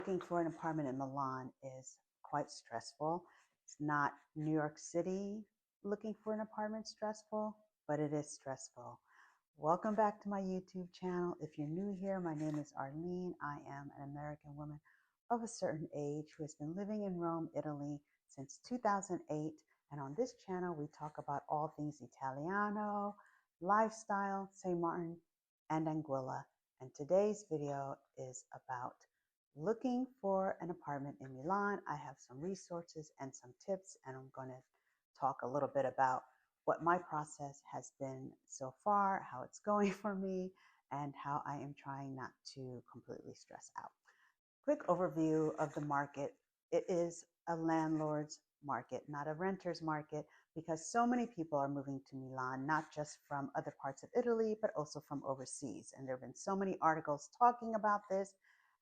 Looking for an apartment in Milan is quite stressful. It's not New York City looking for an apartment stressful, but it is stressful. Welcome back to my YouTube channel. If you're new here, my name is Arlene. I am an American woman of a certain age who has been living in Rome, Italy since 2008. And on this channel, we talk about all things Italiano, lifestyle, St. Martin, and Anguilla. And today's video is about looking for an apartment in Milan. I have some resources and some tips, and I'm going to talk a little bit about what my process has been so far, how it's going for me, and how I am trying not to completely stress out. Quick overview of the market. It is a landlord's market, not a renter's market, because so many people are moving to Milan, not just from other parts of Italy, but also from overseas. And there have been so many articles talking about this,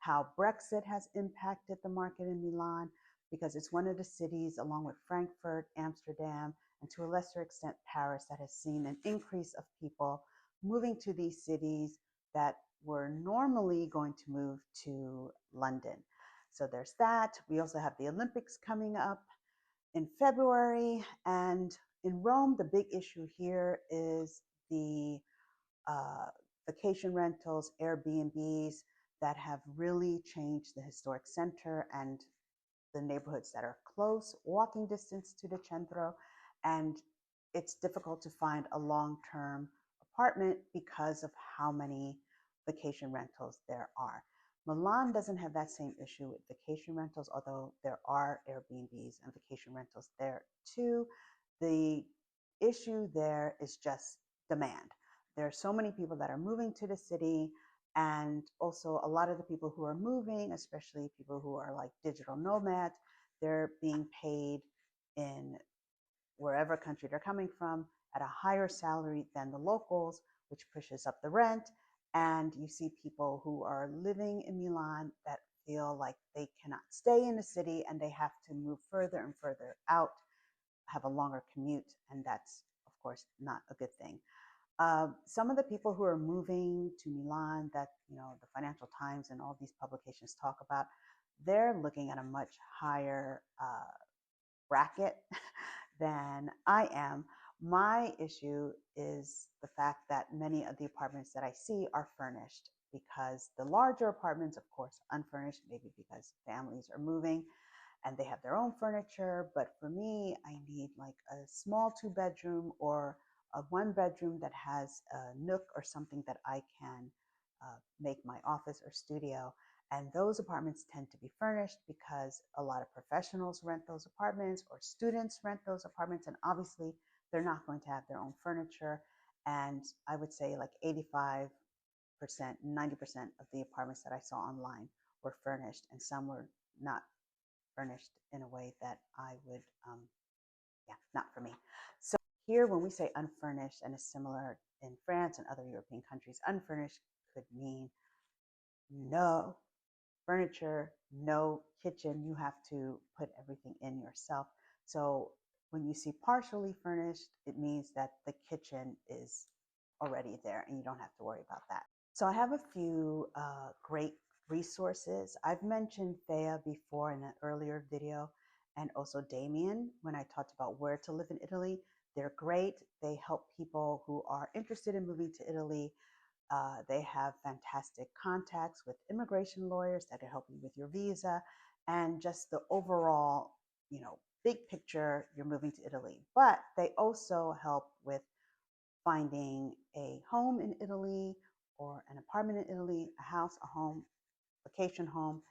how Brexit has impacted the market in Milan, because it's one of the cities, along with Frankfurt, Amsterdam, and to a lesser extent Paris, that has seen an increase of people moving to these cities that were normally going to move to London. So there's that. We also have the Olympics coming up in February. And in Rome, the big issue here is the vacation rentals, Airbnbs, that have really changed the historic center and the neighborhoods that are close, walking distance to the centro. And it's difficult to find a long-term apartment because of how many vacation rentals there are. Milan doesn't have that same issue with vacation rentals, although there are Airbnbs and vacation rentals there too. The issue there is just demand. There are so many people that are moving to the city, and also a lot of the people who are moving, especially people who are like digital nomads, they're being paid in wherever country they're coming from at a higher salary than the locals, which pushes up the rent. And you see people who are living in Milan that feel like they cannot stay in the city and they have to move further and further out, have a longer commute, and that's, of course, not a good thing. Some of the people who are moving to Milan that, the Financial Times and all these publications talk about, they're looking at a much higher bracket than I am. My issue is the fact that many of the apartments that I see are furnished, because the larger apartments, of course, unfurnished, maybe because families are moving and they have their own furniture. But for me, I need like a small 2-bedroom or a 1-bedroom that has a nook or something that I can make my office or studio. And those apartments tend to be furnished because a lot of professionals rent those apartments, or students rent those apartments. And obviously, they're not going to have their own furniture. And I would say like 85%, 90% of the apartments that I saw online were furnished, and some were not furnished in a way that I would, not for me. So here, when we say unfurnished, and it's similar in France and other European countries, unfurnished could mean no furniture, no kitchen. You have to put everything in yourself. So when you see partially furnished, it means that the kitchen is already there and you don't have to worry about that. So I have a few great resources. I've mentioned Thea before in an earlier video, and also Damien when I talked about where to live in Italy. They're great. They help people who are interested in moving to Italy. They have fantastic contacts with immigration lawyers that can help you with your visa, and just the overall, big picture, you're moving to Italy. But they also help with finding a home in Italy, or an apartment in Italy, a house, a home, vacation home.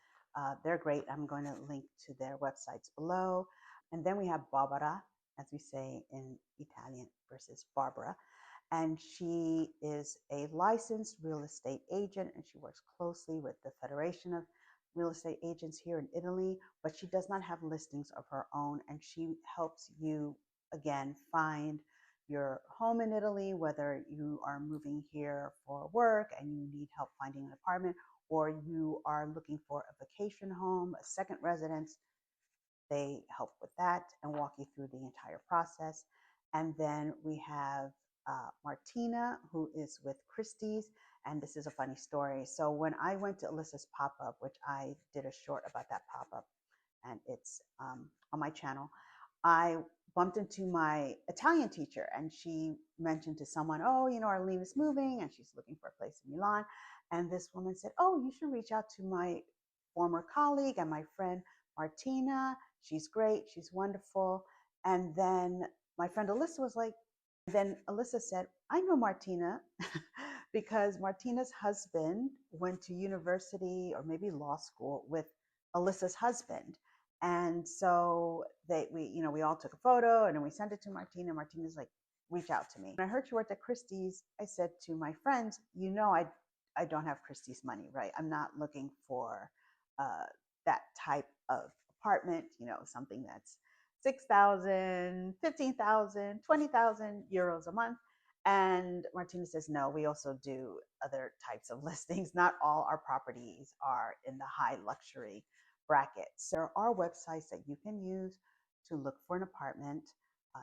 They're great. I'm going to link to their websites below. And then we have Barbara, as we say in Italian, versus Barbara. And she is a licensed real estate agent, and she works closely with the Federation of Real Estate Agents here in Italy, but she does not have listings of her own. And she helps you, again, find your home in Italy, whether you are moving here for work and you need help finding an apartment, or you are looking for a vacation home, a second residence. They help with that and walk you through the entire process. And then we have Martina, who is with Christie's, And this is a funny story. So when I went to Alysa's pop-up, which I did a short about that pop-up, and it's on my channel, I bumped into my Italian teacher, and she mentioned to someone, oh, Arlene is moving and she's looking for a place in Milan. And this woman said, oh, you should reach out to my former colleague and my friend Martina. She's great. She's wonderful. And then my friend Alysa was like, then Alysa said, I know Martina because Martina's husband went to university or maybe law school with Alyssa's husband. And so we all took a photo and then we sent it to Martina. Martina's like, reach out to me. When I heard she worked at Christie's, I said to my friends, I don't have Christie's money, right? I'm not looking for that type of apartment, something that's 6,000, 15,000, 20,000 euros a month. And Martina says, no, we also do other types of listings. Not all our properties are in the high luxury brackets. There are websites that you can use to look for an apartment,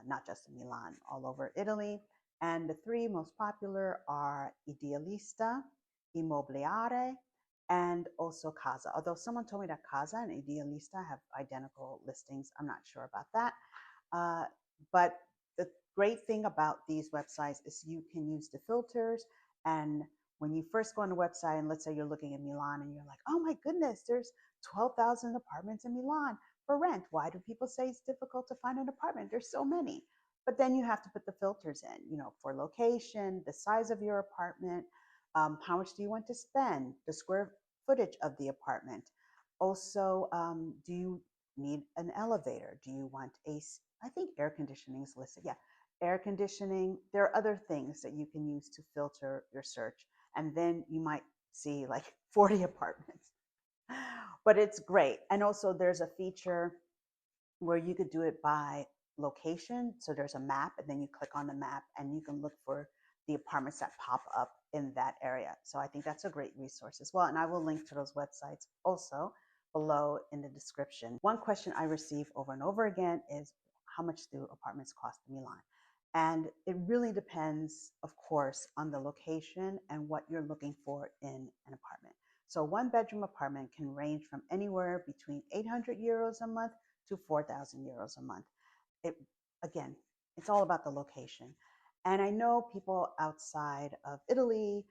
not just in Milan, all over Italy. And the three most popular are Idealista, Immobiliare, and also Casa. Although someone told me that Casa and Idealista have identical listings. I'm not sure about that. But the great thing about these websites is you can use the filters. And when you first go on the website, and let's say you're looking at Milan and you're like, oh my goodness, there's 12,000 apartments in Milan for rent. Why do people say it's difficult to find an apartment? There's so many. But then you have to put the filters in, for location, the size of your apartment, how much do you want to spend, the square footage of the apartment. Also, do you need an elevator? Do you want I think air conditioning is listed. Yeah, air conditioning. There are other things that you can use to filter your search. And then you might see like 40 apartments. But it's great. And also there's a feature where you could do it by location. So there's a map, and then you click on the map and you can look for the apartments that pop up in that area. So I think that's a great resource as well. And I will link to those websites also below in the description. One question I receive over and over again is, how much do apartments cost in Milan? And it really depends, of course, on the location and what you're looking for in an apartment. So one bedroom apartment can range from anywhere between 800 euros a month to 4,000 euros a month. Again, it's all about the location. And I know people outside of Italy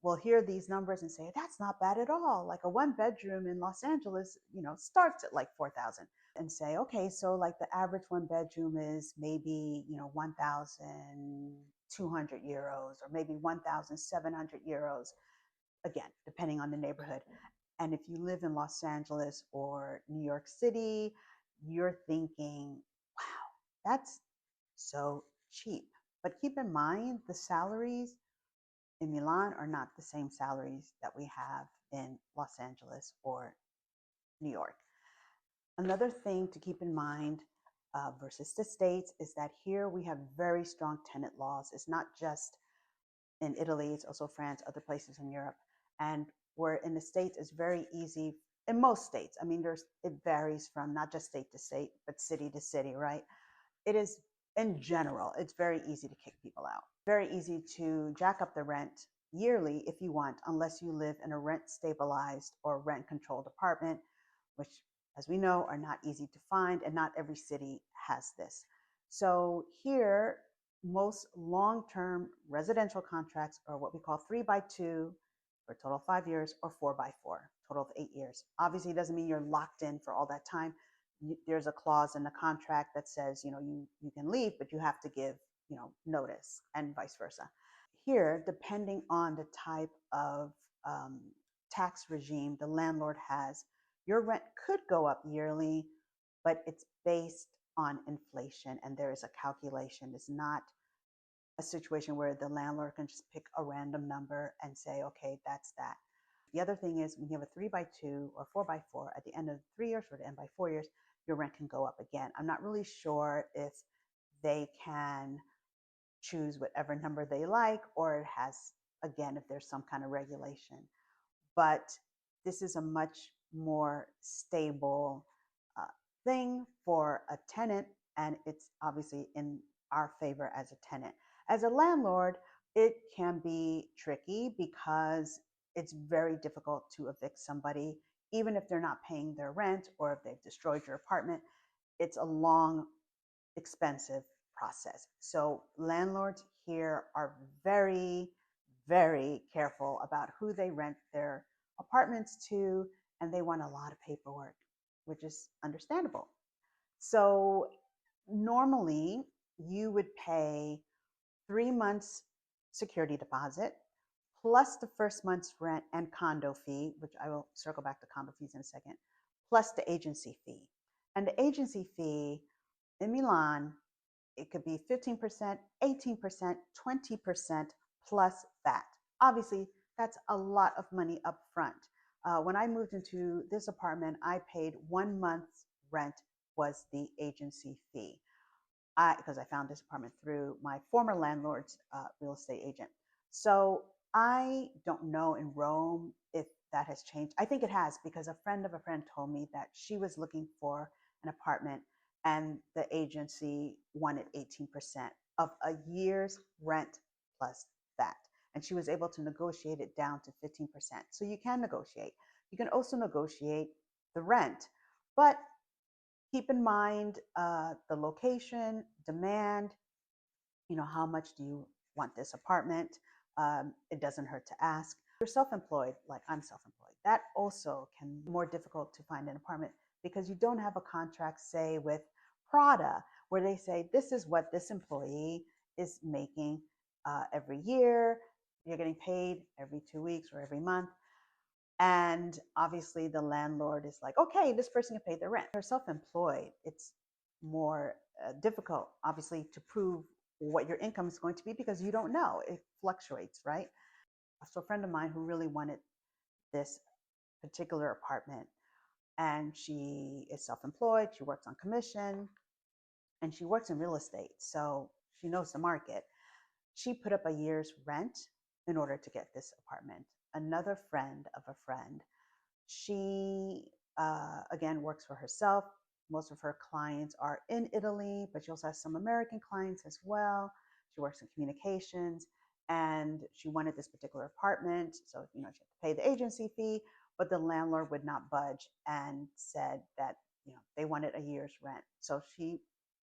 will hear these numbers and say, that's not bad at all. Like a one bedroom in Los Angeles, starts at like 4,000. And say, okay, so like the average one bedroom is maybe, 1,200 euros or maybe 1,700 euros, again, depending on the neighborhood. And if you live in Los Angeles or New York City, you're thinking, wow, that's so cheap. But keep in mind, the salaries in Milan are not the same salaries that we have in Los Angeles or New York. Another thing to keep in mind versus the States is that here we have very strong tenant laws. It's not just in Italy, it's also France, other places in Europe. And where in the States, it's very easy, in most states, I mean, it varies from not just state to state, but city to city, right? It is, in general, it's very easy to kick people out. Very easy to jack up the rent yearly if you want, unless you live in a rent stabilized or rent controlled apartment, which, as we know, are not easy to find, and not every city has this. So here, most long-term residential contracts are what we call 3x2 for a total of 5 years, or 4x4, total of 8 years. Obviously, it doesn't mean you're locked in for all that time. There's a clause in the contract that says, you can leave, but you have to give, notice, and vice versa. Here, depending on the type of tax regime the landlord has, your rent could go up yearly, but it's based on inflation, and there is a calculation. It's not a situation where the landlord can just pick a random number and say, okay, that's that. The other thing is, when you have a 3x2 or 4x4, at the end of 3 years or the end by 4 years, your rent can go up again. I'm not really sure if they can choose whatever number they like, or it has, again, if there's some kind of regulation. But this is a much more stable thing for a tenant, and it's obviously in our favor as a tenant. As a landlord, it can be tricky because it's very difficult to evict somebody, even if they're not paying their rent or if they've destroyed your apartment. It's a long, expensive process. So landlords here are very, very careful about who they rent their apartments to, and they want a lot of paperwork, which is understandable. So normally you would pay 3 months security deposit plus the first month's rent and condo fee, which I will circle back to condo fees in a second, plus the agency fee. And the agency fee in Milan, it could be 15%, 18%, 20% plus that. Obviously, that's a lot of money up front. When I moved into this apartment, I paid 1 month's rent was the agency fee. Because I found this apartment through my former landlord's real estate agent. So I don't know in Rome if that has changed. I think it has because a friend of a friend told me that she was looking for an apartment and the agency wanted 18% of a year's rent plus that. And she was able to negotiate it down to 15%. So you can negotiate. You can also negotiate the rent, but keep in mind the location, demand, how much do you want this apartment? It doesn't hurt to ask. If you're self-employed, like I'm self-employed, that also can be more difficult to find an apartment because you don't have a contract, say, with Prada, where they say, this is what this employee is making every year. You're getting paid every 2 weeks or every month. And obviously the landlord is like, okay, this person can pay their rent. If you're self-employed, it's more difficult, obviously, to prove what your income is going to be because you don't know. It fluctuates, right? So a friend of mine who really wanted this particular apartment, and she is self-employed, she works on commission, and she works in real estate, so she knows the market. She put up a year's rent in order to get this apartment. Another friend of a friend, she again works for herself. Most of her clients are in Italy, but she also has some American clients as well. She works in communications, and she wanted this particular apartment. So, she had to pay the agency fee, but the landlord would not budge and said that, they wanted a year's rent. So she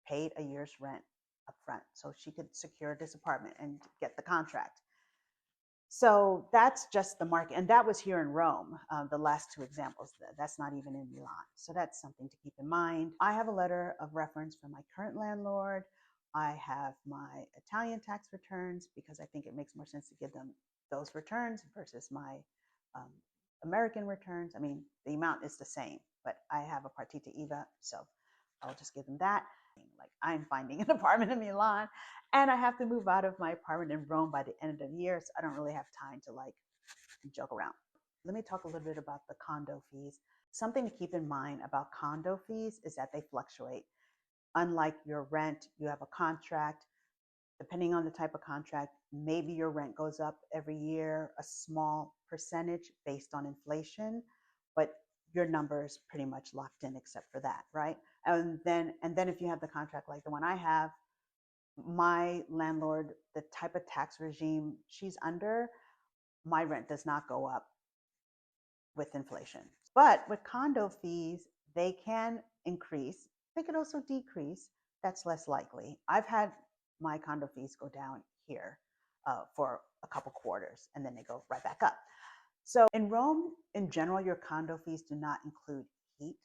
paid a year's rent up front so she could secure this apartment and get the contract. So that's just the market. And that was here in Rome, the last two examples. That's not even in Milan. So that's something to keep in mind. I have a letter of reference from my current landlord. I have my Italian tax returns because I think it makes more sense to give them those returns versus my American returns. I mean, the amount is the same, but I have a partita IVA, so I'll just give them that. Like, I'm finding an apartment in Milan and I have to move out of my apartment in Rome by the end of the year. So I don't really have time to joke around. Let me talk a little bit about the condo fees. Something to keep in mind about condo fees is that they fluctuate. Unlike your rent, you have a contract. Depending on the type of contract, maybe your rent goes up every year, a small percentage based on inflation, but your number is pretty much locked in except for that, right? And then if you have the contract like the one I have, my landlord, the type of tax regime she's under, my rent does not go up with inflation. But with condo fees, they can increase. They could also decrease. That's less likely. I've had my condo fees go down here for a couple quarters, and then they go right back up. So in Rome, in general, your condo fees do not include heat.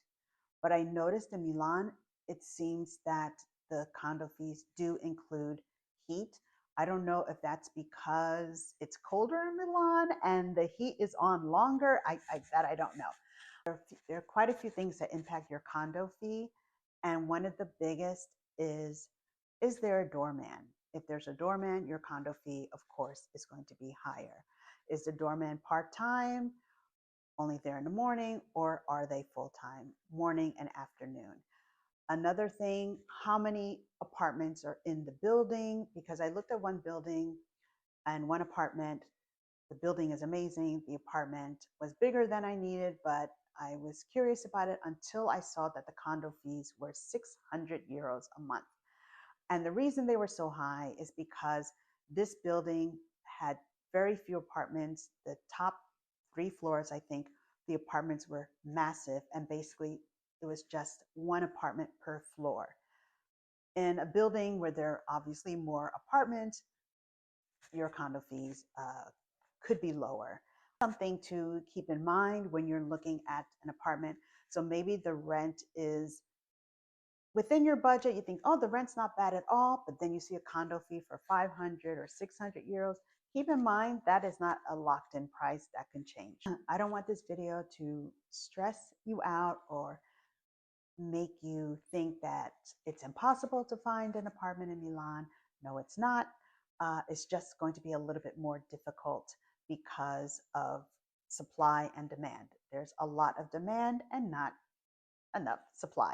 But I noticed in Milan, it seems that the condo fees do include heat. I don't know if that's because it's colder in Milan and the heat is on longer. That I don't know. There are quite a few things that impact your condo fee. And one of the biggest is there a doorman? If there's a doorman, your condo fee, of course, is going to be higher. Is the doorman part-time, only there in the morning, or are they full-time, morning and afternoon? Another thing, how many apartments are in the building? Because I looked at one building and one apartment. The building is amazing. The apartment was bigger than I needed, but I was curious about it until I saw that the condo fees were 600 euros a month. And the reason they were so high is because This building had very few apartments. The top 3 floors, I think, the apartments were massive, and basically it was just one apartment per floor. In a building where there are obviously more apartments, your condo fees could be lower. Something to keep in mind when you're looking at an apartment. So maybe the rent is within your budget. You think, oh, the rent's not bad at all, but then you see a condo fee for 500 or 600 euros. Keep in mind that is not a locked in price. That can change. I don't want this video to stress you out or make you think that it's impossible to find an apartment in Milan. No, it's not. It's just going to be a little bit more difficult because of supply and demand. There's a lot of demand and not enough supply.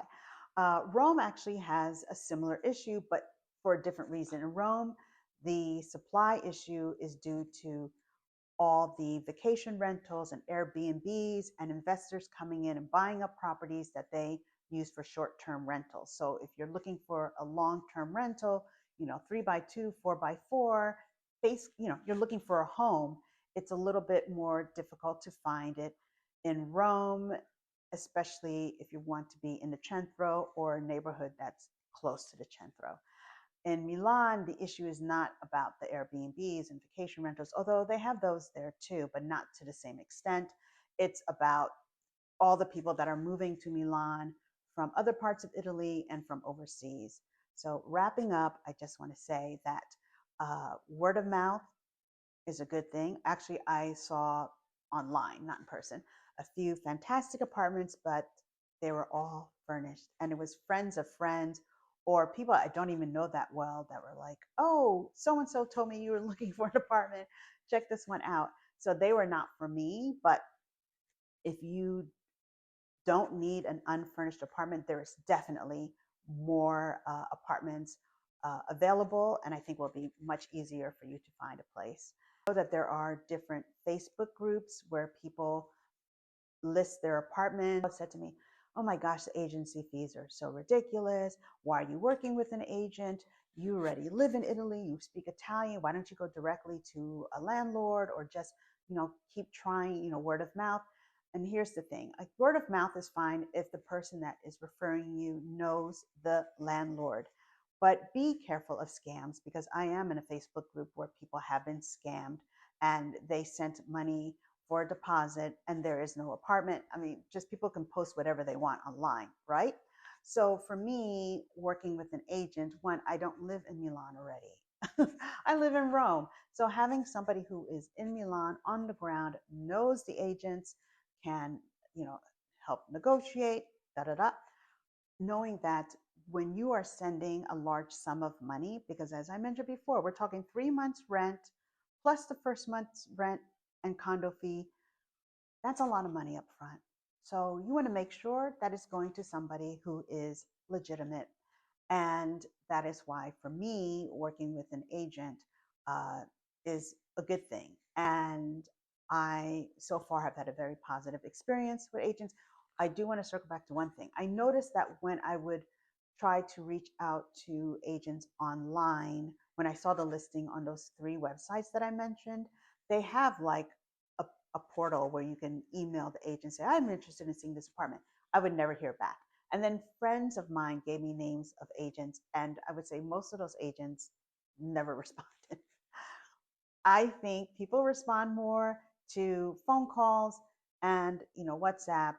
Rome actually has a similar issue, but for a different reason. In Rome, the supply issue is due to all the vacation rentals and Airbnbs and investors coming in and buying up properties that they use for short-term rentals. So if you're looking for a long-term rental, 3x2, 4x4, you're looking for a home, it's a little bit more difficult to find it in Rome, especially if you want to be in the centro or a neighborhood that's close to the centro. In Milan, the issue is not about the Airbnbs and vacation rentals, although they have those there too, but not to the same extent. It's about all the people that are moving to Milan from other parts of Italy and from overseas. So wrapping up, I just want to say that word of mouth is a good thing. Actually, I saw online, not in person, a few fantastic apartments, but they were all furnished. And it was friends of friends or people I don't even know that well that were like, oh, so-and-so told me you were looking for an apartment. Check this one out. So they were not for me, but if you don't need an unfurnished apartment, there is definitely more apartments available, and I think will be much easier for you to find a place. I know that there are different Facebook groups where people list their apartments. Said to me, oh my gosh, the agency fees are so ridiculous. Why are you working with an agent? You already live in Italy, you speak Italian. Why don't you go directly to a landlord or just, keep trying, word of mouth? And here's the thing, like word of mouth is fine if the person that is referring you knows the landlord. But be careful of scams, because I am in a Facebook group where people have been scammed and they sent money for a deposit and there is no apartment. I mean, just people can post whatever they want online, right? So for me, working with an agent, one, I don't live in Milan already. I live in Rome. So having somebody who is in Milan on the ground, knows the agents, can, help negotiate, da da da. Knowing that when you are sending a large sum of money, because as I mentioned before, we're talking 3 months rent plus the first month's rent and condo fee, that's a lot of money up front. So you want to make sure that it's going to somebody who is legitimate. And that is why, for me, working with an agent is a good thing. And I, so far, have had a very positive experience with agents. I do want to circle back to one thing. I noticed that when I would try to reach out to agents online, when I saw the listing on those 3 websites that I mentioned, they have like a portal where you can email the agent, say, I'm interested in seeing this apartment. I would never hear back. And then friends of mine gave me names of agents, and I would say most of those agents never responded. I think people respond more to phone calls and, WhatsApp.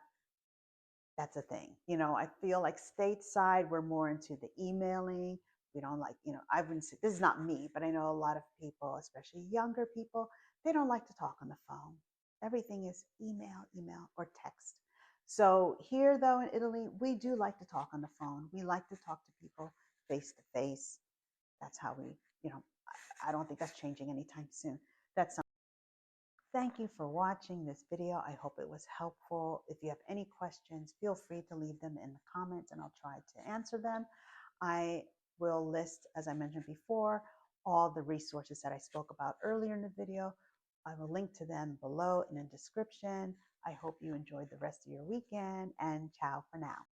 That's a thing. I feel like stateside, we're more into the emailing. We don't like, I've been, this is not me, but I know a lot of people, especially younger people, they don't like to talk on the phone. Everything is email, or text. So here, though, in Italy, we do like to talk on the phone. We like to talk to people face to face. That's how we, I don't think that's changing anytime soon. That's something. Thank you for watching this video. I hope it was helpful. If you have any questions, feel free to leave them in the comments and I'll try to answer them. I will list, as I mentioned before, all the resources that I spoke about earlier in the video. I will link to them below in the description. I hope you enjoyed the rest of your weekend, and ciao for now.